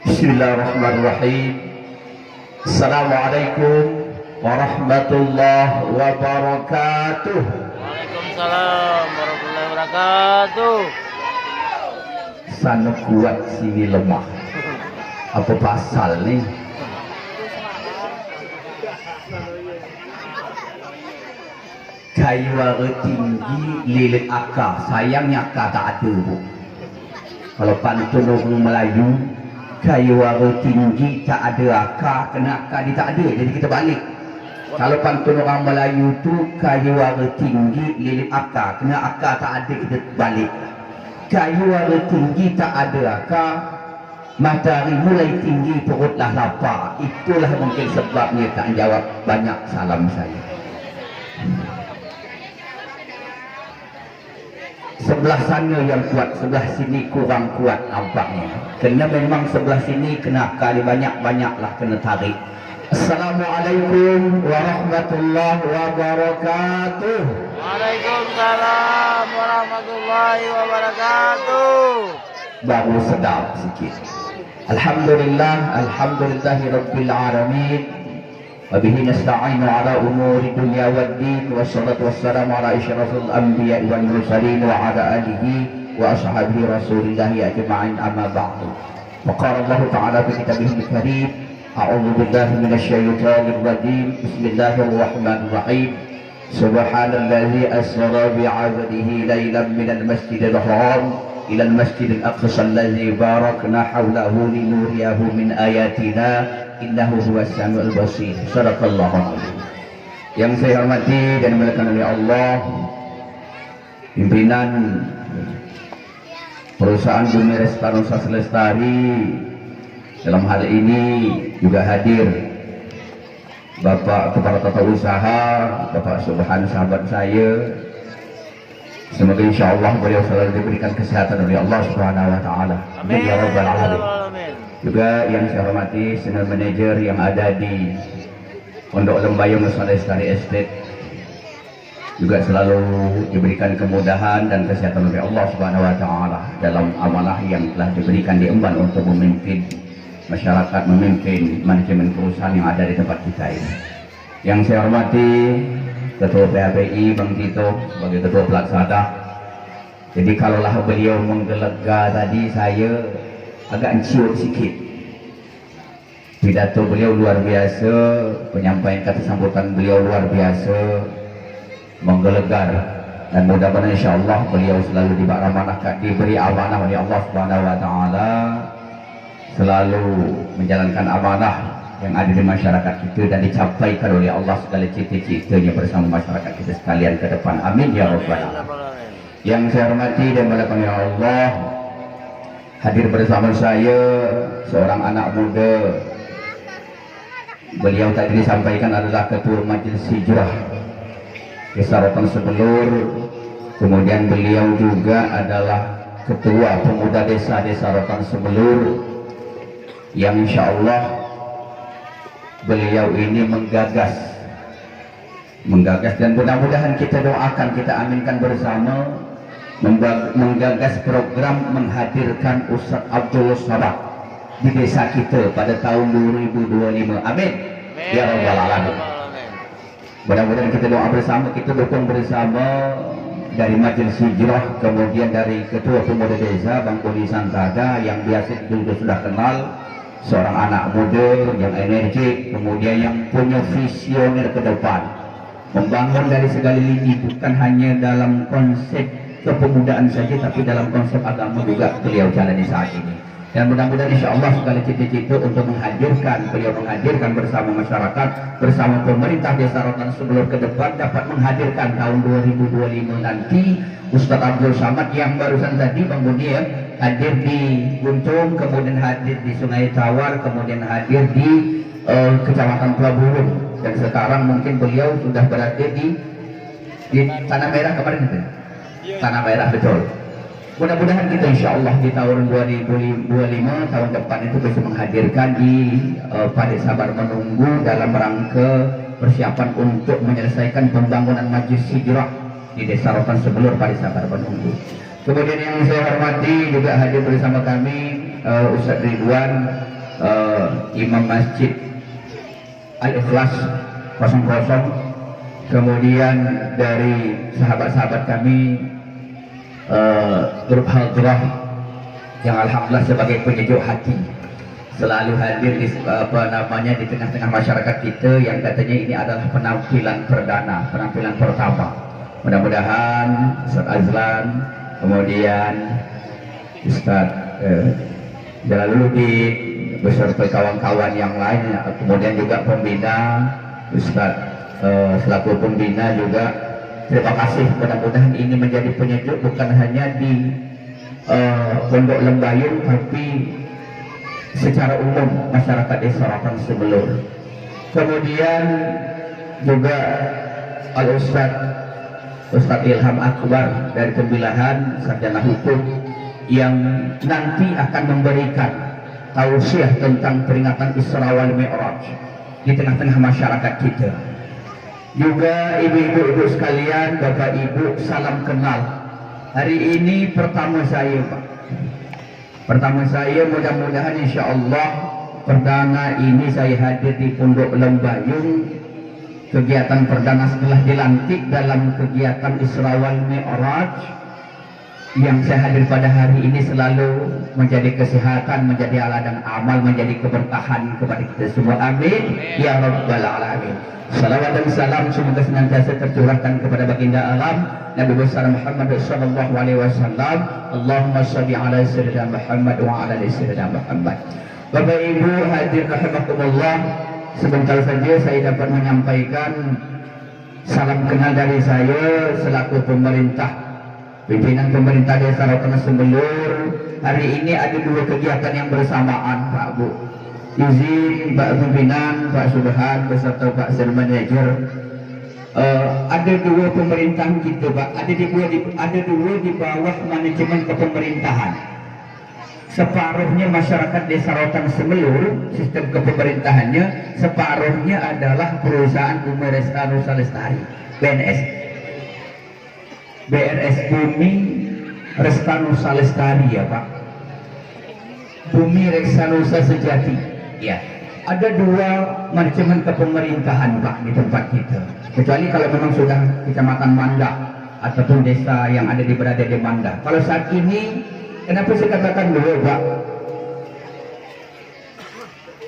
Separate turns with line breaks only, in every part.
Bismillahirrahmanirrahim. Assalamualaikum warahmatullahi wabarakatuh.
Waalaikumsalam warahmatullahi wabarakatuh.
Sana kuat sini lemah. Apa pasal nih? Kayu tinggi lilit akar. Sayangnya akar tak ada, Bu. Kalau pantun orang Melayu, kayu tinggi tak ada akar, kena akar dia tak ada, jadi kita balik. Kalau pantun orang Melayu tu kayu tinggi lilit akar, kena akar tak ada, kita balik. Kayu tinggi tak ada akar, matahari mulai tinggi, perutlah lapar. Itulah mungkin sebabnya tak jawab banyak salam saya. Sebelah sana yang kuat, sebelah sini kurang kuat nampaknya. Kena memang sebelah sini kena kali banyak-banyaklah kena tarik. Assalamualaikum warahmatullahi wabarakatuh.
Waalaikumsalam warahmatullahi wabarakatuh.
Baru sedap sikit. Alhamdulillah, alhamdulillahi rabbil alamin. Wabihi nasta'inu ala umuri dunya waddin. Wassalatu wassalamu ala asyrafil anbiya wal mursalin wa ala alihi wa ashabihi rasulillahi ajma'in, amma ba'du. Waqala Allah ta'ala fi kitabihil karim, a'udzu billahi minasyaitonir rajim. Bismillahirrahmanirrahim. Subhanallazi asra bi 'abdihi lailan minal masjidil haram ila al-masjidil aqsa allazi barakna hawlahu linuriyahu min ayatina innahu huwas samiul basir. Shadaqallahu alazim. Yang saya hormati dan dimuliakan oleh Allah, pimpinan perusahaan Bumi Nusa Lestari, dalam hal ini juga hadir Bapak Kepala Tata Usaha, Bapak Subhan, sahabat saya. Semoga insya Allah beliau selalu diberikan kesehatan oleh Allah Subhanahu wa Ta'ala. Amin ya Rabbal Alamin. Juga yang saya hormati senior manager yang ada di Pondok Lembayung Nusa Lestari Estate, juga selalu diberikan kemudahan dan kesehatan oleh Allah Subhanahu wa Ta'ala dalam amanah yang telah diberikan diemban untuk memimpin masyarakat, memimpin manajemen perusahaan yang ada di tempat kita ini. Yang saya hormati Ketua PHBI Bang Tito sebagai Ketua Pelaksana. Jadi kalaulah beliau menggelega tadi, saya agak ciut sikit. Pidato beliau luar biasa, penyampaian kata sambutan beliau luar biasa, menggelegar, dan mudah-mudahan insyaallah beliau selalu diberi amanah oleh Allah Subhanahu wa Ta'ala, selalu menjalankan amanah yang ada di masyarakat kita dan dicapaikan oleh Allah segala cita-citanya bersama masyarakat kita sekalian ke depan. Amin ya Rabbal Alamin. Yang saya hormati dan dimuliakan oleh Allah, hadir bersama saya seorang anak muda. Beliau tadi disampaikan adalah Ketua Majelis Hijrah Desa Rotan Sebelur. Kemudian beliau juga adalah Ketua Pemuda Desa Rotan Sebelur, yang insya Allah beliau ini menggagas dan mudah-mudahan kita doakan, kita aminkan bersama, menggagas program menghadirkan Ustadz Abdul Sabah di desa kita pada tahun 2025. Amin ya Rabbal Alamin. Mudah-mudahan kita doa bersama, kita dukung bersama dari Majelis Hijrah, kemudian dari Ketua Pemuda Desa Bang Kodi Santada yang biasa juga sudah kenal, seorang anak muda yang energik, kemudian yang punya visioner ke depan, membangun dari segala lini, bukan hanya dalam konsep kepemudaan saja, tapi dalam konsep agama juga beliau jalani saat ini. Dan mudah-mudahan insya Allah segala cita-cita untuk beliau menghadirkan bersama masyarakat, bersama pemerintah Desa Rotan Sebelur ke depan, dapat menghadirkan tahun 2025 nanti Ustadz Abdul Samad yang barusan tadi Bang Budi ya, hadir di Guntung, kemudian hadir di Sungai Tawar, kemudian hadir di Kecamatan Pelabuhan, dan sekarang mungkin beliau sudah berada di Tanah Merah kemarin itu. Tanah Merah, betul. Mudah-mudahan kita insya Allah di tahun 2025 tahun depan itu bisa menghadirkan di Pada Sabar Menunggu dalam rangka persiapan untuk menyelesaikan pembangunan Majelis Hijrah di Desa Rotan Sebelur Pada Sabar Menunggu. Kemudian yang saya hormati juga hadir bersama kami Ustaz Ridwan, Imam Masjid Al-Ikhlas 00, kemudian dari sahabat-sahabat kami grup Hadrah yang alhamdulillah sebagai penyejuk hati selalu hadir di di tengah-tengah masyarakat kita yang katanya ini adalah penampilan perdana, penampilan pertama. Mudah-mudahan Ustaz Azlan, kemudian Ustaz Jalaluddin beserta kawan-kawan yang lain, kemudian juga pembina Ustaz selaku pembina juga, terima kasih. Mudah-mudahan ini menjadi penyejuk bukan hanya di Pondok Lembayung tapi secara umum masyarakat Desa Rotan Semelur. Kemudian juga Ustaz Ilham Akbar dari Pembilahan Sarjana Hukum yang nanti akan memberikan tausiah tentang peringatan Isra wal Mi'raj di tengah-tengah masyarakat kita. Juga ibu-ibu sekalian, bapak ibu, salam kenal. Hari ini pertama saya, Pak. Pertama saya, mudah-mudahan insya Allah perdana ini saya hadir di Pondok Lembayung, kegiatan perdana setelah dilantik dalam kegiatan Isra wal Mi'raj. Yang saya hadir pada hari ini selalu menjadi kesehatan, menjadi ladang amal, menjadi keberkahan kepada kita semua. Amin ya rabbal alamin. Salawat dan salam semoga senantiasa tercurahkan kepada baginda alam Nabi besar Muhammad sallallahu alaihi wasallam. Allahumma shalli ala sayyidina Muhammad wa ala ali sayyidina Muhammad. Bapak Ibu hadir rahimakumullah, sebentar saja saya dapat menyampaikan salam kenal dari saya selaku pemerintah, pimpinan pemerintah Desa Rotan Semelur. Hari ini ada dua kegiatan yang bersamaan, Pak Bu. Izin Pak Pimpinan, Pak Subhan beserta Pak Sir Manager. Ada dua pemerintahan kita, Pak. Ada dua di bawah manajemen kepemerintahan. Separuhnya masyarakat Desa Rotan Semelur, sistem kepemerintahannya, separuhnya adalah perusahaan Bumi Reksa Lestari, BNS. BRS Bumi Reksa Lestari ya Pak. Bumi Reksa Sejati. Ya, ada dua manajemen kepemerintahan Pak di tempat kita. Kecuali kalau memang sudah kecamatan Manda ataupun desa yang ada berada di Manda. Kalau saat ini, kenapa saya katakan dulu Pak?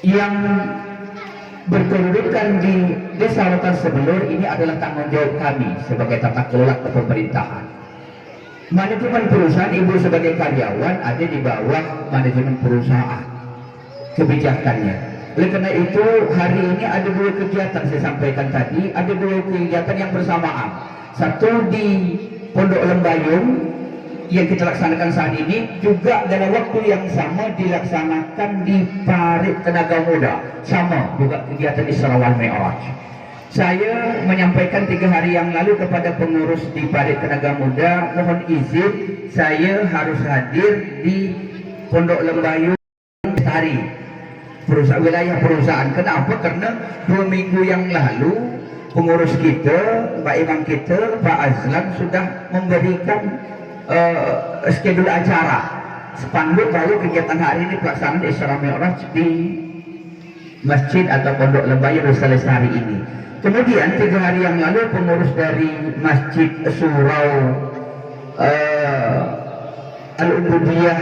Yang berkedudukan di Desa Rotan Semelur ini adalah tanggung jawab kami sebagai tata kelola kepemerintahan. Manajemen perusahaan, ibu sebagai karyawan ada di bawah manajemen perusahaan kebijakannya. Oleh karena itu hari ini ada dua kegiatan, saya sampaikan tadi, ada dua kegiatan yang bersamaan. Satu di Pondok Lembayung yang kita laksanakan saat ini, juga dalam waktu yang sama dilaksanakan di Parit Tenaga Muda, sama juga kegiatan Isra wal Mi'raj. Saya menyampaikan 3 hari yang lalu kepada pengurus di Parit Tenaga Muda, mohon izin saya harus hadir di Pondok Lembayung hari wilayah perusahaan. Kenapa? Karena 2 minggu yang lalu pengurus kita, Pak Imam kita, Pak Azlan sudah memberikan schedule acara spanduk bahwa kegiatan hari ini pelaksanaan Isra Mi'raj di masjid atau Pondok Lembayung Reksa Lestari ini. Kemudian 3 hari yang lalu pengurus dari Masjid Surau Al-Ubudiyah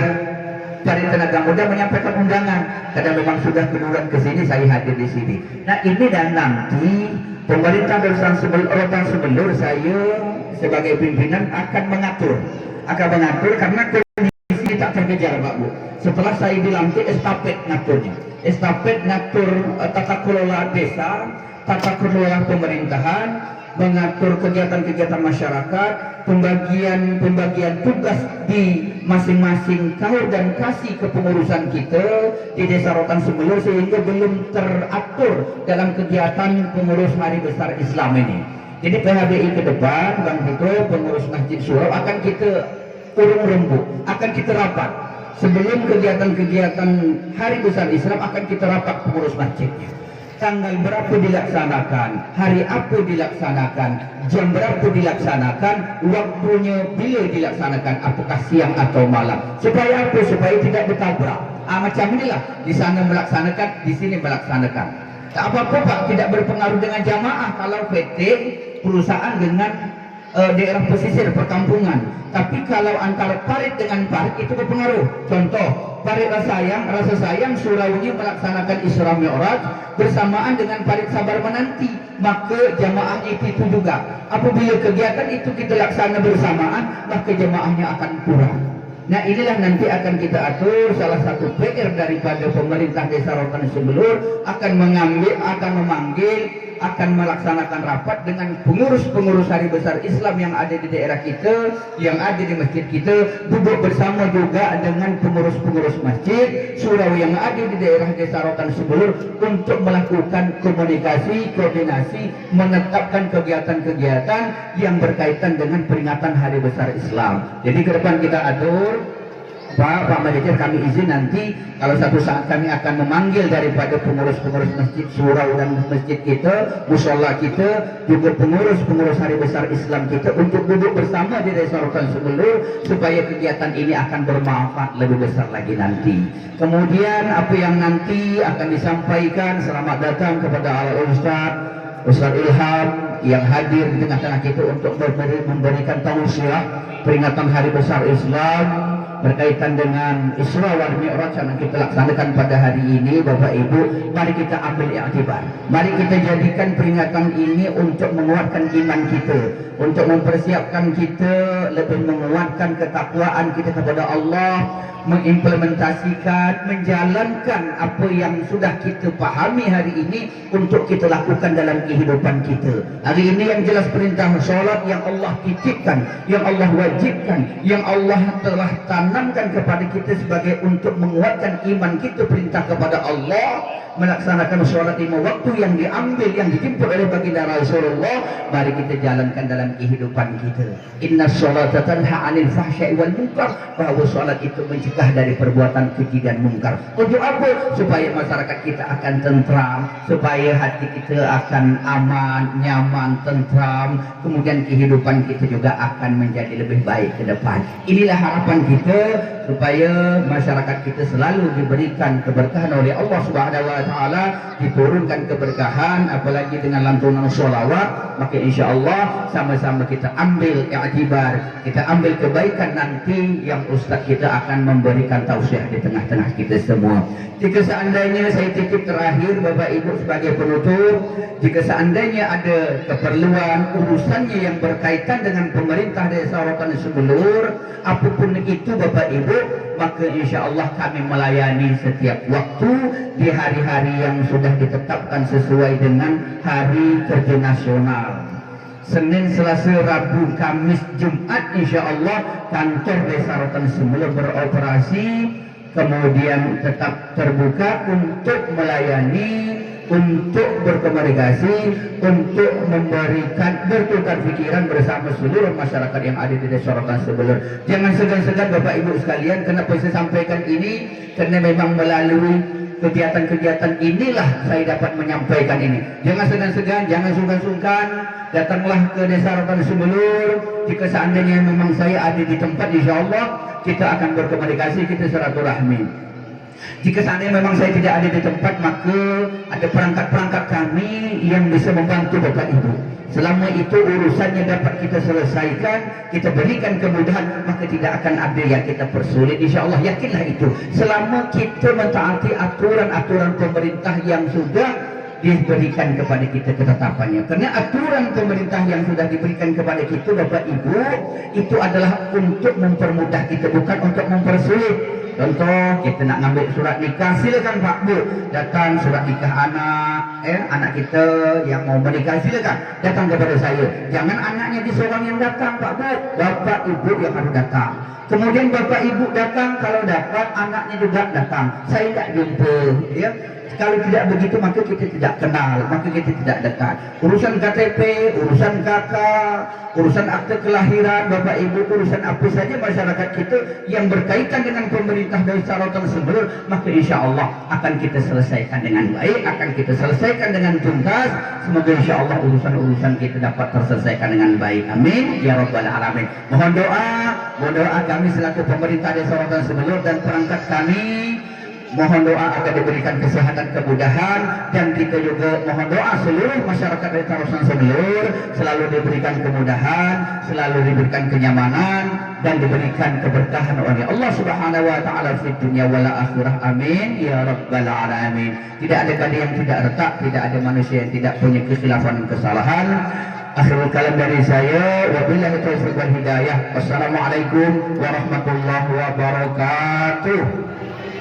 dari Tenaga Muda menyampaikan undangan, karena memang sudah keduluan ke sini, saya hadir di sini. Nah ini dan nanti pemerintah Desa Rotan Semelur, saya sebagai pimpinan akan mengatur karena kondisi tak terkejar Pak Bu. Setelah saya dilantik, estafet ngaturnya, estafet ngatur tata kelola desa, tata kelola pemerintahan, mengatur kegiatan-kegiatan masyarakat, pembagian tugas di masing-masing kaur dan kasih kepengurusan kita di Desa Rotan Semelur, sehingga belum teratur dalam kegiatan pengurus Hari Besar Islam ini. Jadi PHBI ke depan, Bang Tito, pengurus Masjid Surau akan kita urung rembuk, akan kita rapat. Sebelum kegiatan-kegiatan Hari Besar Islam akan kita rapat pengurus masjidnya. tanggal berapa dilaksanakan, hari apa dilaksanakan, jam berapa dilaksanakan, waktunya bila dilaksanakan, apakah siang atau malam. Supaya apa? Supaya tidak bertabrak. Macam inilah, di sana melaksanakan, di sini melaksanakan. Tak apa-apa Pak, tidak berpengaruh dengan jamaah kalau PT perusahaan dengan daerah pesisir perkampungan. Tapi kalau antara parit dengan parit itu berpengaruh. Contoh, parit rasa sayang Suraunya melaksanakan Isra Mi'raj bersamaan dengan parit Sabar Menanti, maka jamaahnya itu juga. Apabila kegiatan itu kita laksana bersamaan, maka jamaahnya akan kurang. Nah, inilah nanti akan kita atur. Salah satu PR daripada pemerintah Desa Rotan Sebelur akan memanggil, akan melaksanakan rapat dengan pengurus-pengurus hari besar Islam yang ada di daerah kita, yang ada di masjid kita, duduk bersama juga dengan pengurus-pengurus masjid surau yang ada di daerah Desa Rotan Sebelur untuk melakukan komunikasi, koordinasi, menetapkan kegiatan-kegiatan yang berkaitan dengan peringatan hari besar Islam. Jadi ke depan kita atur, Pak Manajer, kami izin nanti kalau satu saat kami akan memanggil daripada pengurus-pengurus masjid surau dan masjid kita, musola kita, juga pengurus-pengurus hari besar Islam kita untuk duduk bersama di Desa Rotan Sebelur supaya kegiatan ini akan bermanfaat lebih besar lagi nanti. Kemudian apa yang nanti akan disampaikan, selamat datang kepada Ustaz Ilham yang hadir di tengah-tengah kita untuk memberikan tausiah peringatan hari besar Islam berkaitan dengan Isra wal Mi'raj yang kita laksanakan pada hari ini. Bapak Ibu, mari kita ambil i'tibar, mari kita jadikan peringatan ini untuk menguatkan iman kita, untuk mempersiapkan kita lebih menguatkan ketakwaan kita kepada Allah, mengimplementasikan, menjalankan apa yang sudah kita pahami hari ini untuk kita lakukan dalam kehidupan kita. Hari ini yang jelas perintah solat yang Allah titipkan, yang Allah wajibkan, yang Allah telah tanamkan kepada kita sebagai untuk menguatkan iman kita, perintah kepada Allah melaksanakan sholat 5 waktu yang diambil, yang dijemput oleh baginda Rasulullah. Mari kita jalankan dalam kehidupan kita. Inna sholata tanha 'anil fahsya'i wal munkar, bahwa sholat itu mencegah dari perbuatan keji dan mungkar. Untuk apa? Supaya masyarakat kita akan tentram, supaya hati kita akan aman, nyaman, tentram, kemudian kehidupan kita juga akan menjadi lebih baik ke depan. Inilah harapan kita, supaya masyarakat kita selalu diberikan keberkahan oleh Allah Subhanahu wa Ta'ala, diturunkan keberkahan, apalagi dengan lantunan sholawat. Maka insya Allah sama-sama kita ambil i'tibar, kita ambil kebaikan nanti yang Ustaz kita akan memberikan tausiah di tengah-tengah kita semua. Jika seandainya saya titip terakhir Bapak Ibu sebagai penutup, jika seandainya ada keperluan urusannya yang berkaitan dengan pemerintah Desa Rotan Sebelur, apapun itu Bapak Ibu, maka insya Allah kami melayani setiap waktu di hari-hari yang sudah ditetapkan sesuai dengan hari kerja nasional. Senin, Selasa, Rabu, Kamis, Jumat, insya Allah kantor Desa Rotan Sebelur beroperasi, kemudian tetap terbuka untuk melayani, untuk berkomunikasi, untuk memberikan bertukar pikiran bersama seluruh masyarakat yang ada di Desa Rotan Sebelur. Jangan segan-segan Bapak Ibu sekalian. Kenapa saya sampaikan ini? Karena memang melalui kegiatan-kegiatan inilah saya dapat menyampaikan ini. Jangan segan-segan, jangan sungkan-sungkan, datanglah ke Desa Rotan Sebelur. Jika seandainya memang saya ada di tempat, insya Allah kita akan berkomunikasi, kita silaturahmi. Jika seandainya memang saya tidak ada di tempat, maka ada perangkat-perangkat kami yang bisa membantu Bapak Ibu. Selama itu urusannya dapat kita selesaikan, kita berikan kemudahan, maka tidak akan ada yang kita persulit. Insya Allah, yakinlah itu. Selama kita mentaati aturan-aturan pemerintah yang sudah diberikan kepada kita ketetapannya. Karena aturan pemerintah yang sudah diberikan kepada kita Bapak Ibu, itu adalah untuk mempermudah kita, bukan untuk mempersulit. Contoh, kita nak ngambil surat nikah, silakan Pak Bu, datang surat nikah anak kita yang mau menikah, silakan datang kepada saya. Jangan anaknya di seorang yang datang Pak Bu, Bapak Ibu yang harus datang. Kemudian Bapak Ibu datang, kalau dapat anaknya juga datang. Saya tidak jumpa, ya. Kalau tidak begitu maka kita tidak kenal, maka kita tidak dekat. Urusan KTP, urusan KK, urusan akte kelahiran Bapak Ibu, urusan apa saja masyarakat kita yang berkaitan dengan pemerintah pemerintah dari Sorotan Sebelur, maka insya Allah akan kita selesaikan dengan baik, akan kita selesaikan dengan tuntas. Semoga insya Allah urusan-urusan kita dapat terselesaikan dengan baik. Amin ya rabbal alamin. Mohon doa kami selaku pemerintah desa Sorotan Sebelur dan perangkat kami. Mohon doa agar diberikan kesehatan, kemudahan, dan kita juga mohon doa seluruh masyarakat dari Sorotan Sebelur selalu diberikan kemudahan, selalu diberikan kenyamanan, dan diberikan keberkahan oleh Allah Subhanahu wa taala di dunia wal akhirah. Amin ya rabbal alamin. Tidak ada kali yang tidak retak, tidak ada manusia yang tidak punya kekhilafan dan kesalahan. Akhirul kalam dari saya, wabillahi taufiq wal hidayah. Wassalamualaikum warahmatullahi wabarakatuh.